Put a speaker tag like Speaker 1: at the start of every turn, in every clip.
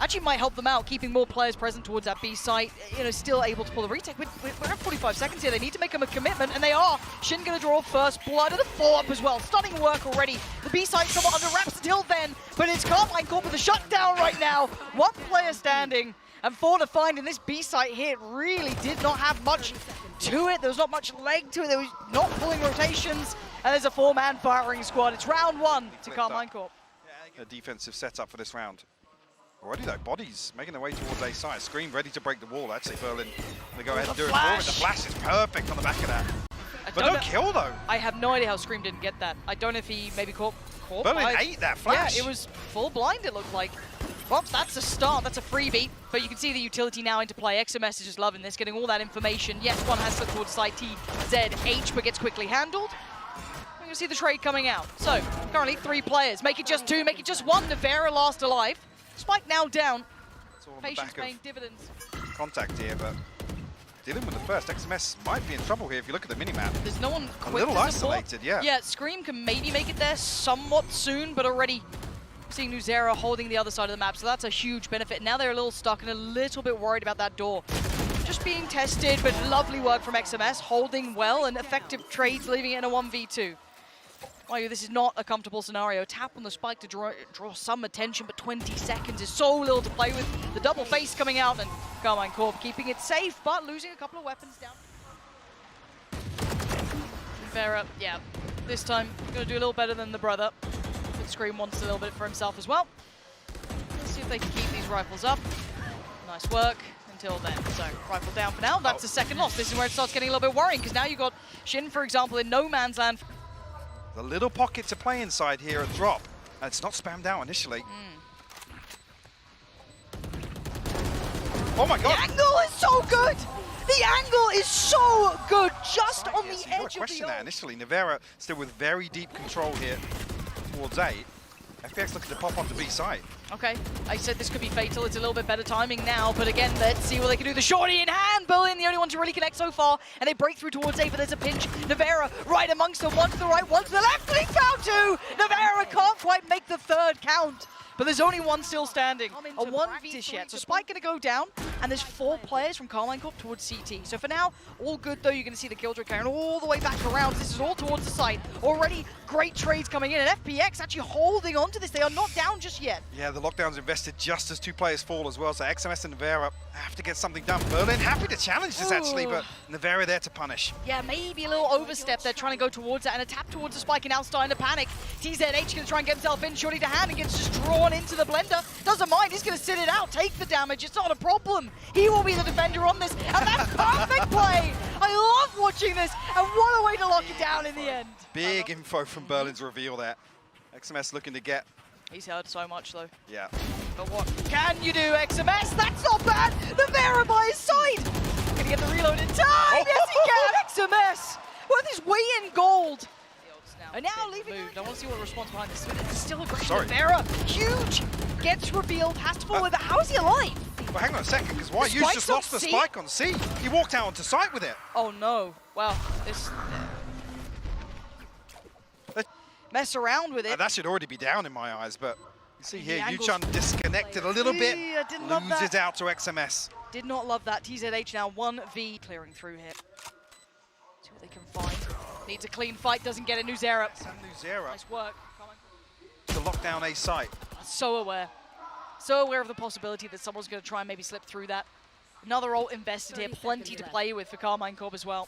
Speaker 1: actually might help them out, keeping more players present towards that B site, you know, still able to pull the retake. We're at 45 seconds here. They need to make them a commitment, and they are. Shin going to draw first blood and a follow-up as well. Stunning work already. The B site somewhat under wraps until then, but it's Karmine Corp with a shutdown right now. One player standing, and 4 to find in this B site here. It really did not have much to it. There was not much leg to it. They were not pulling rotations, and there's a 4-man firing squad. It's round 1 to Karmine Corp.
Speaker 2: A defensive setup for this round. Already though, bodies making their way towards A side. Scream ready to break the wall. Actually, Berlin, they go ahead and do it for it. The flash is perfect on the back of that. But no kill though.
Speaker 1: I have no idea how Scream didn't get that. I don't know if he maybe caught.
Speaker 2: Berlin ate that flash.
Speaker 1: Yeah, it was full blind, it looked like. Well, that's a start, that's a freebie. But you can see the utility now into play. XMS is just loving this, getting all that information. Yes, one has slipped towards side TZH, but gets quickly handled. We're going to see the trade coming out. So, currently 3 players. Make it just 2, make it just 1. Nivera last alive. Spike now down. Patience paying dividends.
Speaker 2: Contact here, but dealing with the first. XMS might be in trouble here if you look at the minimap.
Speaker 1: There's no one quick
Speaker 2: a little
Speaker 1: to
Speaker 2: isolated, yeah.
Speaker 1: Yeah, Scream can maybe make it there somewhat soon, but already seeing Newzera holding the other side of the map, so that's a huge benefit. Now they're a little stuck and a little bit worried about that door. Just being tested, but lovely work from XMS, holding well and effective trades, leaving it in a 1v2. Mind you, this is not a comfortable scenario. Tap on the spike to draw some attention, but 20 seconds is so little to play with. The double face coming out, and Karmine Corp keeping it safe, but losing a couple of weapons down. Nivera, yeah, this time going to do a little better than the brother. But Scream wants a little bit for himself as well. Let's see if they can keep these rifles up. Nice work until then. So, rifle down for now. That's the second loss. This is where it starts getting a little bit worrying, because now you've got Shin, for example, in no man's land.
Speaker 2: The little pocket to play inside here at drop. And it's not spammed out initially. Oh my god!
Speaker 1: The angle is so good! The angle is so good, just on the edge of the
Speaker 2: question that initially. Nivera still with very deep control here towards A. FPX looking to pop onto B side.
Speaker 1: Okay, I said this could be fatal. It's a little bit better timing now, but again, let's see what they can do. The shorty in hand, Berlin, the only one to really connect so far, and they break through towards A, but there's a pinch. Nivera right amongst them, one to the right, one to the left, and he found 2! Nivera can't quite make the 3rd count, but there's only one still standing. A 1v yet, so Spike gonna go down, and there's 4 players from Karmine Corp towards CT. So for now, all good though. You're gonna see the Killjoy carrying all the way back around. This is all towards the site. Already great trades coming in, and FPX actually holding on to this. They are not down just yet.
Speaker 2: Yeah, the lockdown's invested just as 2 players fall as well, so XMS and Nivera have to get something done. Berlin happy to challenge this actually, but Nivera there to punish.
Speaker 1: Yeah, maybe a little overstep. They're trying to go towards it, and a tap towards the spike, and now starting to panic. TZH gonna try and get himself in, shorty to hand, and gets just drawn into the blender. Doesn't mind, he's gonna sit it out, take the damage, it's not a problem. He will be the defender on this, and that's perfect play! I love watching this, and what a way to lock it down in the end.
Speaker 2: Big info from Berlin's reveal there. XMS looking to get...
Speaker 1: He's heard so much though.
Speaker 2: Yeah.
Speaker 1: But what can you do, XMS? That's not bad! Nivera by his side! Gonna get the reload in time! Yes, he can! XMS! Well, this way in gold! And now leaving moved. I want to see what response behind this. It's still a great Nivera. Huge! Gets revealed, has to fall with it. How is he alive?
Speaker 2: Well, hang on a second, because WudiYuChEn just lost the spike on C. He walked out onto site with it.
Speaker 1: Oh no. Well, this... mess around with it.
Speaker 2: That should already be down in my eyes, but you see here, WudiYuChEn disconnected a little bit, loses out to XMS.
Speaker 1: Did not love that. TZH now 1v clearing through here. See what they can find. Needs a clean fight, doesn't get it. Newzera.
Speaker 2: Newzera.
Speaker 1: Nice work.
Speaker 2: To lock down A site.
Speaker 1: So aware. So aware of the possibility that someone's going to try and maybe slip through that. Another ult invested here, plenty to play with for Karmine Corp as well.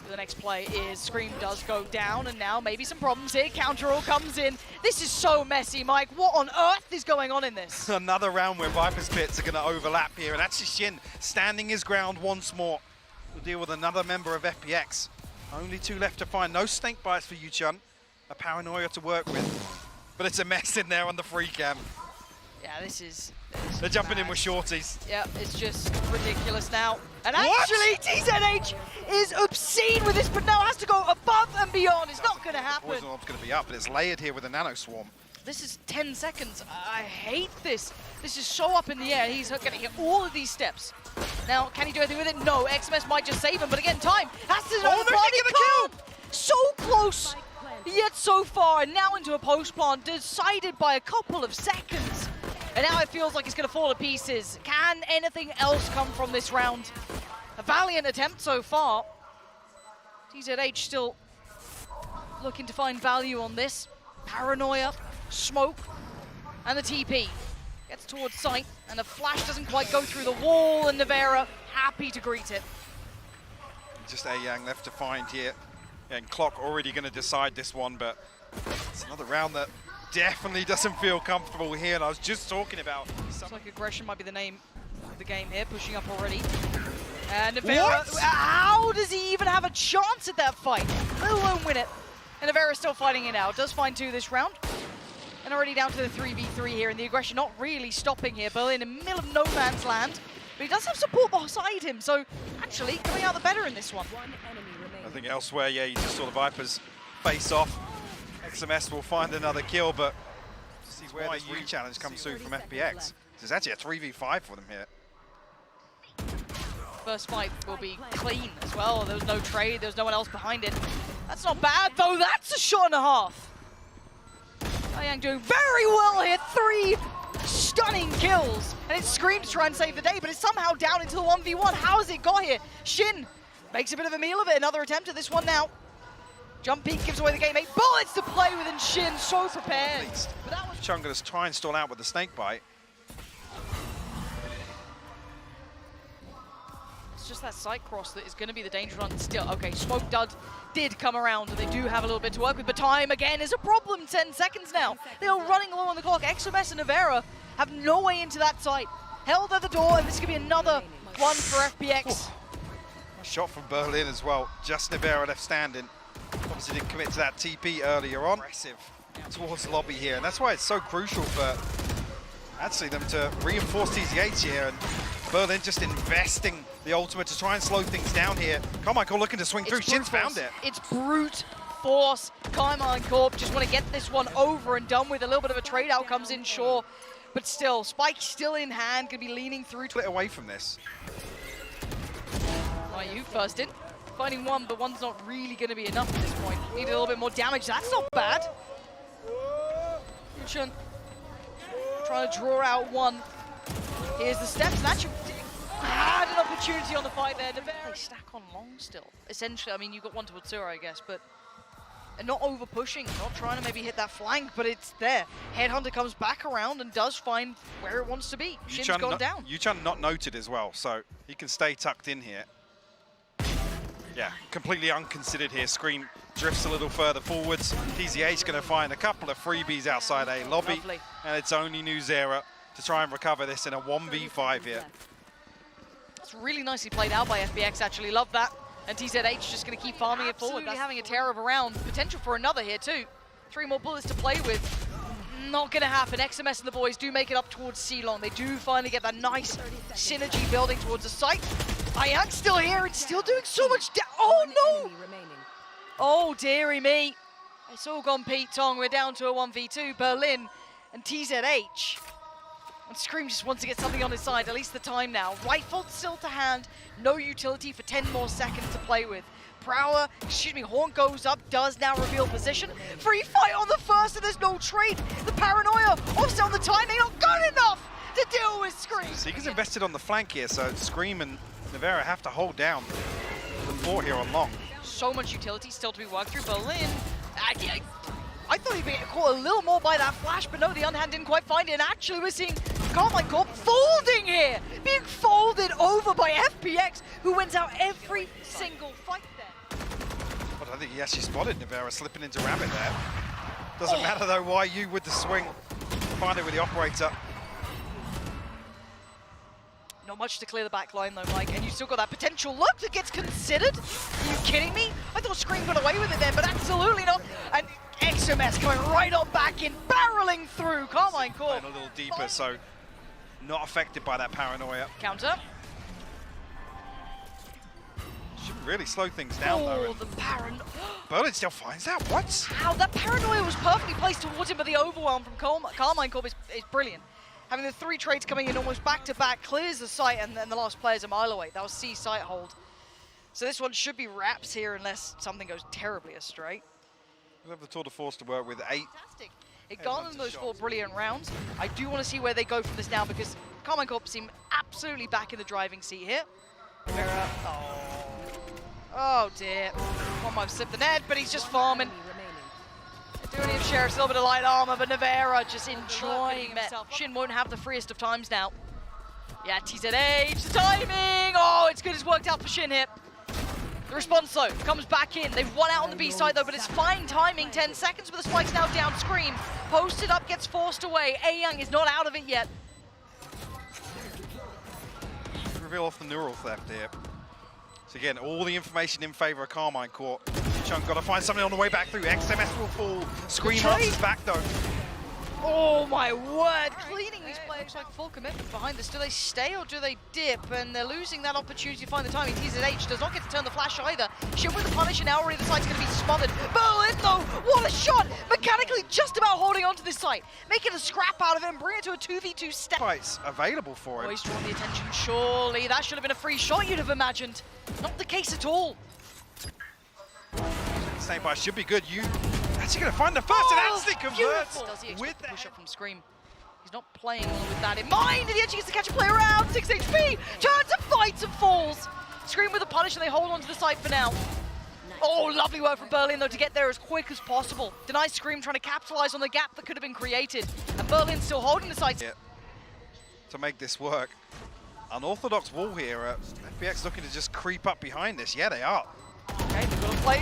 Speaker 1: The next play is Scream does go down, and now maybe some problems here. Counter ult comes in. This is so messy, Mike. What on earth is going on in this?
Speaker 2: Another round where Viper's Pits are going to overlap here, and actually Shin standing his ground once more. We'll deal with another member of FPX. Only 2 left to find. No snake bites for WudiYuChEn. A paranoia to work with. But it's a mess in there on the free cam.
Speaker 1: Yeah, this is
Speaker 2: They're jumping in with shorties.
Speaker 1: Yeah, it's just ridiculous now. And actually, TZH is obscene with this, but now has to go above and beyond. It's not going to happen.
Speaker 2: Poison Orb's going to be up, but it's layered here with a Nano Swarm.
Speaker 1: This is 10 seconds. I hate this. This is so up in the air. He's going to get all of these steps. Now, can he do anything with it? No, XMS might just save him, but again, time has to know the kill. So close, yet so far, and now into a post plant, decided by a couple of seconds. And now it feels like it's going to fall to pieces. Can anything else come from this round? A valiant attempt so far. TZH still looking to find value on this. Paranoia, smoke, and the TP. Gets towards sight, and the flash doesn't quite go through the wall, and Nivera happy to greet it.
Speaker 2: Just AAAAY left to find here. And Clock already going to decide this one, but it's another round that definitely doesn't feel comfortable here, and I was just talking about...
Speaker 1: Looks like aggression might be the name of the game here, pushing up already. And Nivera, how does he even have a chance at that fight? Let alone win it. And Nivera still fighting it out. Does find 2 this round. And already down to the 3v3 here, and the aggression not really stopping here. Berlin in the middle of no man's land. But he does have support beside him, so actually coming out the better in this one.
Speaker 2: I think elsewhere, yeah, you just saw the Vipers face off. XMS will find another kill, but see where this re-challenge comes through from FPX. There's actually a 3v5 for them here.
Speaker 1: First fight will be clean as well. There was no trade, there was no one else behind it. That's not bad, though. That's a shot and a half. AAAAY doing very well here. 3 stunning kills. And it's Scream to try and save the day, but it's somehow down into the 1v1. How has it got here? Shin makes a bit of a meal of it. Another attempt at this one now. Jump peek gives away the game. 8 bullets to play with, and Shin so prepared.
Speaker 2: But that was Chung going to try and stall out with the snake bite.
Speaker 1: It's just that side cross that is going to be the danger one still. Okay, Smoke did come around, and they do have a little bit to work with, but time again is a problem. 10 seconds now. They are running low on the clock. XMS and Nivera have no way into that site. Held at the door, and this is going to be another one for FPX.
Speaker 2: A shot from Berlin as well. Just Nivera left standing. Obviously didn't commit to that TP earlier on. Aggressive towards the lobby here, and that's why it's so crucial for actually them to reinforce TZH here, and Berlin just investing the ultimate to try and slow things down here. Karmine Corp looking to swing through. Shin's found it.
Speaker 1: It's brute force. Karmine Corp just want to get this one over and done with. A little bit of a trade out comes in, sure, but still, Spike still in hand, going to be leaning through.
Speaker 2: Split away from this.
Speaker 1: You first in. Finding one, but one's not really going to be enough at this point. Need a little bit more damage. That's not bad. WudiYuChEn trying to draw out one. Here's the steps, and that should had an opportunity on the fight there. Nivera stack on long still. Essentially, I mean, you got one towards Tsura, I guess, but and not over pushing, not trying to maybe hit that flank, but it's there. Headhunter comes back around and does find where it wants to be. Shin's gone down.
Speaker 2: WudiYuChEn not noted as well, so he can stay tucked in here. Yeah, completely unconsidered here. Scream drifts a little further forwards. TZH going to find a couple of freebies outside a lobby.
Speaker 1: Lovely.
Speaker 2: And it's only Newzera to try and recover this in a 1v5 here.
Speaker 1: It's really nicely played out by FPX, actually. Love that. And TZH just going to keep farming it forward. That's having a tear of a round. Potential for another here, too. 3 more bullets to play with. Not going to happen. XMS and the boys do make it up towards C-Long. They do finally get that nice synergy building towards the site. AAAAY's still here and still doing so much oh no! Oh dearie me. It's all gone Pete Tong. We're down to a 1v2. Berlin and TZH. And Scream just wants to get something on his side, at least the time now. Rifle still to hand. No utility for 10 more seconds to play with. Prowler, Horn goes up, does now reveal position. Free fight on the first, and there's no trade. The paranoia, also on the timing, not good enough to deal with Scream.
Speaker 2: Seeker's invested on the flank here, so Scream and Nivera have to hold down the fort here on long.
Speaker 1: So much utility still to be worked through. Berlin, I thought he'd be caught a little more by that flash, but no, the underhand didn't quite find it. And actually, we're seeing Karmine Corp folding here, being folded over by FPX, who wins out every single fight there.
Speaker 2: But I think he actually spotted Nivera slipping into Rabbit there. Doesn't matter though, YU with the swing. Find it with the operator.
Speaker 1: Not much to clear the back line though, Mike, and you still got that potential look that gets considered. Are you kidding me? I thought Scream got away with it there, but absolutely not. And XMS coming right on back in, barreling through. Karmine Corp.
Speaker 2: A little deeper, so not affected by that paranoia.
Speaker 1: Counter.
Speaker 2: Should really slow things down though.
Speaker 1: Oh, the paranoia.
Speaker 2: Berlin still finds that, what?
Speaker 1: How that paranoia was perfectly placed towards him, but the overwhelm from Karmine Corp is brilliant. Having the 3 trades coming in almost back-to-back clears the site, and then the last player's a mile away. That was C site hold. So this one should be wraps here unless something goes terribly astray.
Speaker 2: We'll have the tour de force to work with. 8
Speaker 1: Fantastic. It garnered them those 4 brilliant rounds. I do want to see where they go from this now because Karmine Corp seem absolutely back in the driving seat here. Nivera, oh dear. One might have slipped the net, but he's just farming. Doing his share, a little bit of light armor, but Nivera just enjoying it. Shin won't have the freest of times now. Yeah, TZH, the timing! Oh, it's good, it's worked out for Shin here. The response though, comes back in. They've won out on the B side though, but it's fine timing. 10 seconds, but the spike's now down. Scream, posted up, gets forced away. AAAAY is not out of it yet.
Speaker 2: Reveal off the neural theft here. So again, all the information in favor of Karmine Corp. WudiYuChEn got to find something on the way back through. XMS will fall. Scream answers back though.
Speaker 1: Oh my word! Cleaning these players like full commitment behind this. Do they stay or do they dip? And they're losing that opportunity to find the timing. TZH does not get to turn the flash either. Shin with the punish and now already the site's going to be smothered. Berlin though, what a shot! Mechanically just about holding on to this site. Making a scrap out of it and bring it to a 2v2 step.
Speaker 2: Fights available for him.
Speaker 1: Oh, he's drawn the attention, surely. That should have been a free shot you'd have imagined. Not the case at all.
Speaker 2: Snake bite should be good. You actually going to find the first and actually converts.
Speaker 1: Does he
Speaker 2: with
Speaker 1: expect the
Speaker 2: the
Speaker 1: push up from Scream? He's not playing with that in mind, and he actually gets to catch a player out. 6 HP, turns and fights and falls. Scream with a punish, and they hold on to the site for now. Oh, lovely work from Berlin, though, to get there as quick as possible. Denies Scream trying to capitalize on the gap that could have been created. And Berlin still holding the site.
Speaker 2: Yeah. To make this work. Unorthodox wall here. FPX looking to just creep up behind this. Yeah, they are.
Speaker 1: Okay, they've got to play.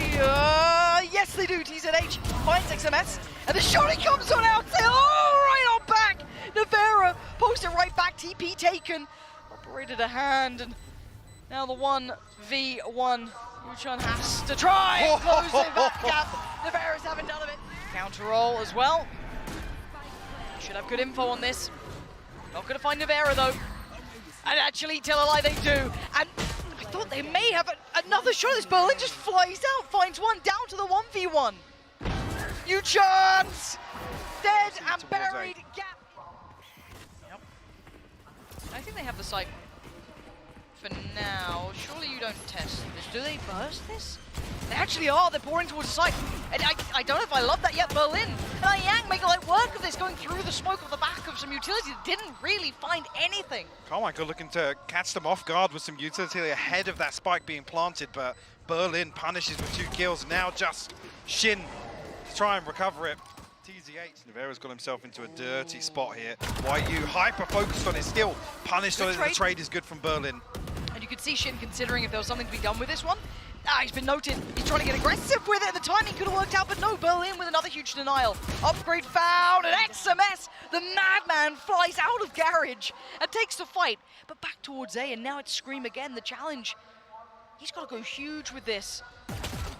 Speaker 1: Yes, they do. TZH finds XMS, and the shot comes on out. Oh, right on back. Nivera posted right back. TP taken. Operated a hand, and now the 1v1. WudiYuChEn has to try and close that gap. Nivera's having none of it. Counter roll as well. Should have good info on this. Not going to find Nivera though. And actually, tell a lie, they do. And I thought they may have another shot. This Berlin just flies out, finds one down to the 1v1. WudiYuChEn dead and buried. Gap. Yep. I think they have the site for now. Surely you don't test this. Do they burst this? They actually are. They're pouring towards the site. And I don't know if I love that yet. Berlin and AAAAY make light work of this, going through the smoke of the back of some utility that didn't really find anything.
Speaker 2: Karmine Corp looking to catch them off guard with some utility ahead of that spike being planted, but Berlin punishes with 2 kills. Now just Shin to try and recover it. TZH, Nivera's got himself into a dirty spot here. WudiYu hyper-focused on it, still punished on it. The trade is good from Berlin.
Speaker 1: And you could see Shin considering if there was something to be done with this one. He's been noted. He's trying to get aggressive with it, and the timing could have worked out, but no, Berlin with another huge denial. Upgrade found, and XMS, the madman, flies out of garage and takes the fight. But back towards A, and now it's Scream again, the challenge. He's got to go huge with this.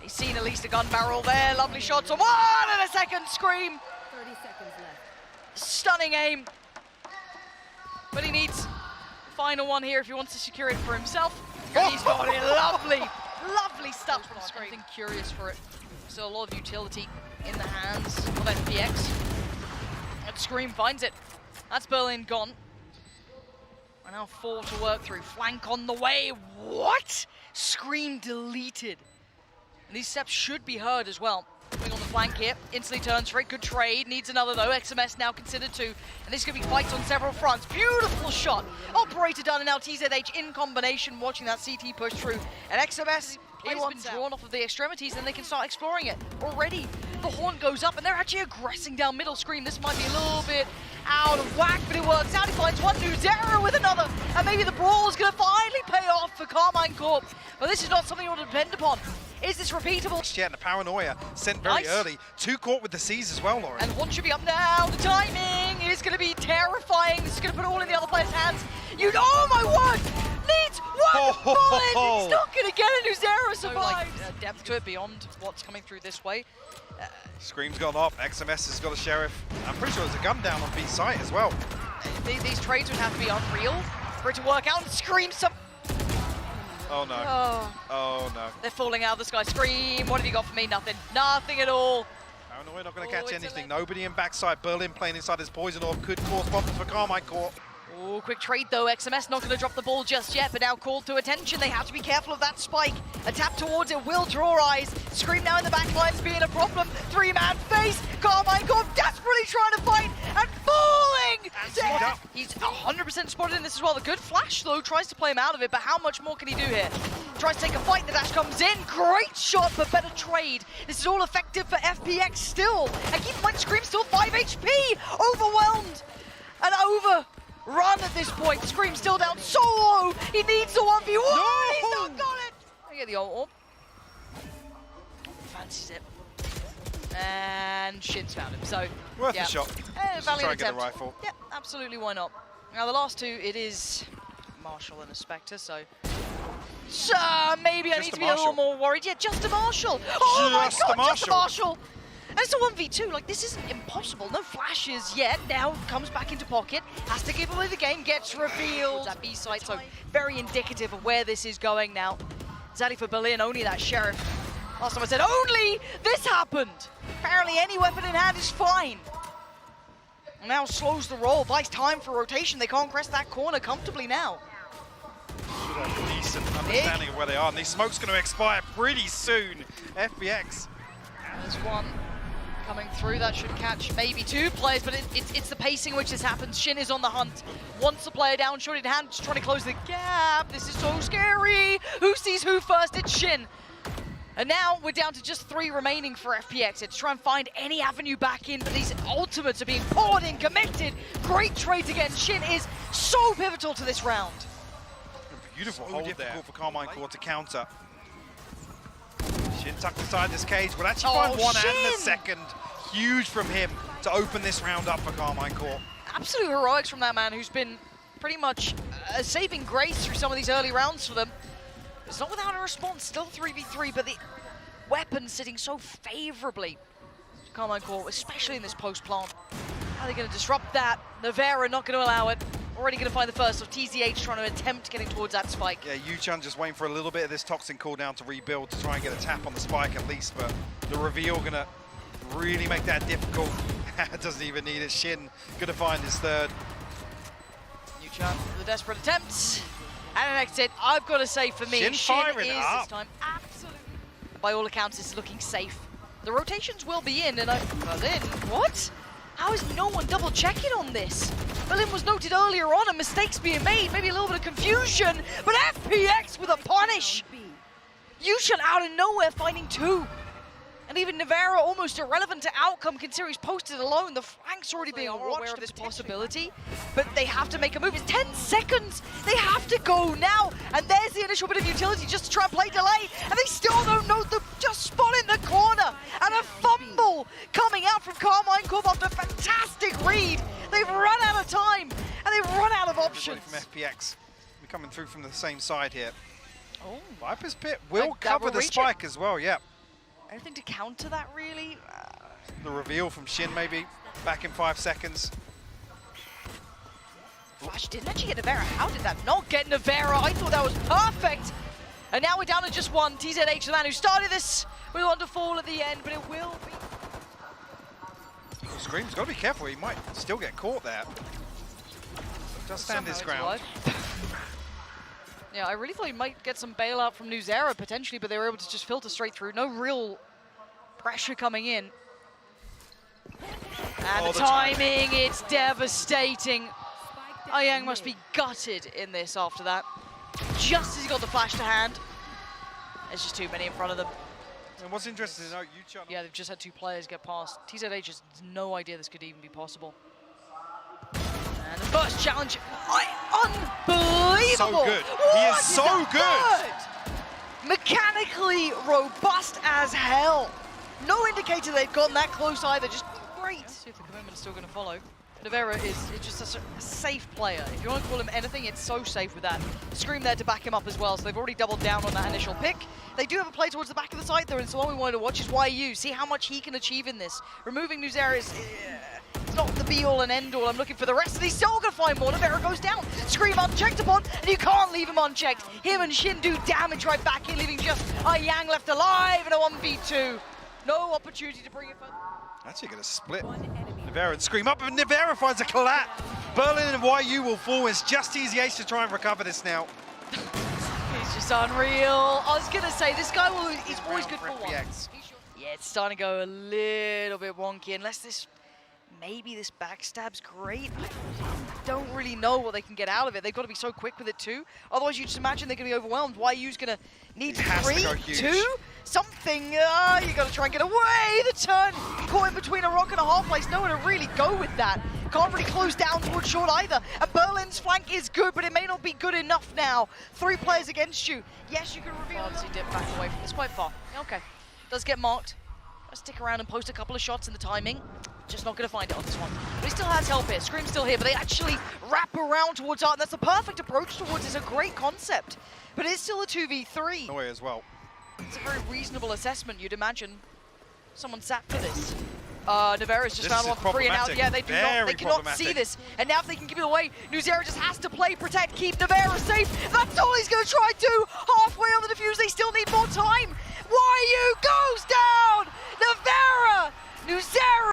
Speaker 1: He's seen at least a gun barrel there. Lovely shots on 1 and a second. Scream.
Speaker 3: 30 seconds left.
Speaker 1: Stunning aim. But he needs the final one here if he wants to secure it for himself. And he's got it. Lovely. Lovely stuff from Scream. Something curious for it. So a lot of utility in the hands of FPX. And Scream finds it. That's Berlin gone. And now 4 to work through. Flank on the way. What? Scream deleted. And these steps should be heard as well. Coming on the flank here. Instantly turns for it. Good trade. Needs another though. XMS now considered 2. And this could be fights on several fronts. Beautiful shot. Operator done, and now TZH in combination watching that CT push through. And XMS has been drawn off of the extremities, and they can start exploring it. Already the horn goes up, and they're actually aggressing down middle. Scream. This might be a little bit out of whack, but it works out. He finds one. Newzera with another. And maybe the brawl is going to finally pay off for Karmine Corp. But this is not something you want to depend upon. Is this repeatable?
Speaker 2: Yeah, the paranoia sent very early. 2 caught with the C's as well, Lauren.
Speaker 1: And one should be up now. The timing is going to be terrifying. This is going to put it all in the other player's hands. Oh my word! Needs one bullet! He's not going to get it. Newzera survives. So, depth to it beyond what's coming through this way.
Speaker 2: Scream's gone up. XMS has got a sheriff. I'm pretty sure there's a gun down on B site as well.
Speaker 1: These trades would have to be unreal for it to work out. And Scream some.
Speaker 2: Oh no. Oh no.
Speaker 1: They're falling out of the sky. Scream, what have you got for me? Nothing. Nothing at all.
Speaker 2: No, we're not going to catch anything. Nobody in backside. Berlin playing inside his poison orb could cause problems for Karmine Corp.
Speaker 1: Oh, quick trade though. XMS not going to drop the ball just yet, but now called to attention. They have to be careful of that spike. A tap towards it will draw eyes. Scream now in the back line's being a problem. Three-man face. Karmine Corp desperately trying to fight and falling! He's 100% spotted in this as well. The good flash though tries to play him out of it, but how much more can he do here? Tries to take a fight, the dash comes in. Great shot, but better trade. This is all effective for FPX still. And keep in mind, Scream still 5 HP. Overwhelmed and overrun at this point. Scream still down so low. He needs the 1v1.
Speaker 2: No!
Speaker 1: He's not got it. I get the ult. Fancies it. And Shin's found him. So
Speaker 2: Worth
Speaker 1: yeah.
Speaker 2: a shot.
Speaker 1: Valiant
Speaker 2: try and get
Speaker 1: attempt.
Speaker 2: the rifle.
Speaker 1: Yeah, absolutely. Why not? Now the last two, it is Marshall and a Spectre. So maybe I
Speaker 2: Just
Speaker 1: need
Speaker 2: a
Speaker 1: to be a little
Speaker 2: Marshall.
Speaker 1: more worried. Yeah, just a Marshall. Oh my
Speaker 2: Just a
Speaker 1: God, just a
Speaker 2: Marshall.
Speaker 1: Marshall. And it's a 1v2, like this isn't impossible. No flashes yet, now comes back into pocket, has to give away the game, gets revealed at B site, so very indicative of where this is going now. Zaddy for Berlin, only that Sheriff. Last time I said, only this happened. Apparently any weapon in hand is fine. Now slows the roll, buys time for rotation, they can't crest that corner comfortably now.
Speaker 2: Should have a decent understanding of where they are, and these smoke's going to expire pretty soon. FPX.
Speaker 1: There's one coming through, that should catch maybe two players, but it's the pacing which this happens. Shin is on the hunt, wants a player down, shot in hand, just trying to close the gap. This is so scary. Who sees who first? It's Shin. And now we're down to just 3 remaining for FPX. It's try and find any avenue back in, but these ultimates are being poured in, connected. Great trades again. Shin is so pivotal to this round.
Speaker 2: Beautiful hold difficult for Karmine Corp to counter. Shin tucked inside this cage. Will actually find one
Speaker 1: Shin!
Speaker 2: and a second. Huge from him to open this round up for Karmine Corp.
Speaker 1: Absolute heroics from that man who's been pretty much a saving grace through some of these early rounds for them. It's not without a response, still 3v3, but the weapons sitting so favorably to Karmine Corp, especially in this post-plant. How are they going to disrupt that? Nivera not going to allow it. Already going to find the first of TZH trying to attempt getting towards that spike.
Speaker 2: Yeah, WudiYuChEn just waiting for a little bit of this toxin cooldown to rebuild to try and get a tap on the spike at least, but the reveal going to really make that difficult. Doesn't even need it. Shin going to find his third.
Speaker 1: WudiYuChEn with a desperate attempt. And an exit, I've got to say for me,
Speaker 2: Shin
Speaker 1: is
Speaker 2: firing
Speaker 1: this
Speaker 2: up.
Speaker 1: time absolutely, by all accounts, it's looking safe. The rotations will be in, and Berlin, what? How is no one double checking on this? Berlin was noted earlier on, and mistakes being made, maybe a little bit of confusion, but FPX with a punish. WudiYuChEn out of nowhere finding 2. And even Nivera almost irrelevant to outcome considering he's posted alone. The flank's already being aware of this possibility, but they have to make a move. It's 10 seconds. They have to go now. And there's the initial bit of utility just to try and play delay. And they still don't know the just spot in the corner. And a fumble coming out from Karmine Corp after a fantastic read. They've run out of time and they've run out of options.
Speaker 2: Everybody from FPX. We're coming through from the same side here.
Speaker 1: Oh,
Speaker 2: Viper's Pit will
Speaker 1: Like that
Speaker 2: cover
Speaker 1: will
Speaker 2: the
Speaker 1: reach
Speaker 2: spike as well, yeah.
Speaker 1: anything to counter that really?
Speaker 2: The reveal from Shin maybe back in 5 seconds.
Speaker 1: Flash didn't actually get Nivera. How did that not get Nivera? I thought that was perfect. And now we're down to just 1. TZH, the man who started this, with one to fall at the end, but it will be.
Speaker 2: Scream's got to be careful. He might still get caught there. Does stand his ground.
Speaker 1: Yeah, I really thought he might get some bailout from Newzera potentially, but they were able to just filter straight through. No real pressure coming in. And the timing, it's devastating. AAAAY must be gutted in this after that. Just as he got the flash to hand. There's just too many in front of them.
Speaker 2: And what's interesting to note, WudiYuChEn.
Speaker 1: Yeah, they've just had 2 players get past. TZH has no idea this could even be possible. And the first challenge, unbelievable!
Speaker 2: So good. He is so good.
Speaker 1: Mechanically robust as hell. No indicator they've gotten that close either. Just great. Let's see if the commitment is still going to follow. Nivera is just a safe player. If you want to call him anything, it's so safe with that. Scream there to back him up as well, so they've already doubled down on that initial pick. They do have a play towards the back of the site though, and so one we wanted to watch is YU. See how much he can achieve in this. Removing Newzera is it's not the be-all and end-all. I'm looking for the rest of these. Still gonna find more. Nivera goes down. Scream unchecked upon, and you can't leave him unchecked. Him and Shin do damage right back in, leaving just AAAAY left alive in a 1v2. No opportunity to bring it further.
Speaker 2: Actually going to split Nivera and Scream up, and Nivera finds a collapse. Berlin and YU will fall. It's just Easy Ace to try and recover this now.
Speaker 1: He's just unreal. I was gonna say, this guy he's always good for one.
Speaker 2: FPX.
Speaker 1: Yeah, it's starting to go a little bit wonky, unless maybe this backstab's great. I don't really know what they can get out of it. They've got to be so quick with it too. Otherwise, you just imagine they're going to be overwhelmed. YU's going to need
Speaker 2: It has to
Speaker 1: 3,
Speaker 2: go huge.
Speaker 1: 2, something. You got to try and get away. The turn caught in between a rock and a hard place. Nowhere to really go with that. Can't really close down towards short either. And Berlin's flank is good, but it may not be good enough now. 3 players against you. Yes, you can reveal. Obviously, dip back away from this quite far. Okay, does get marked. Let's stick around and post a couple of shots in the timing. Just not going to find it on this one. But he still has help here. Scream's still here, but they actually wrap around towards Art. And that's the perfect approach towards it. It's a great concept. But it's still a 2v3.
Speaker 2: No way as well.
Speaker 1: It's a very reasonable assessment, you'd imagine. Someone sat for this. Nivera's just
Speaker 2: This
Speaker 1: found
Speaker 2: is
Speaker 1: one for free, and now,
Speaker 2: problematic.
Speaker 1: yeah, they cannot see
Speaker 2: problematic.
Speaker 1: this. And now if they can give it away, Newzera just has to play, protect, keep Nivera safe. That's all he's going to try and do. Halfway on the defuse, they still need more time. YU goes down! Nivera! Newzera!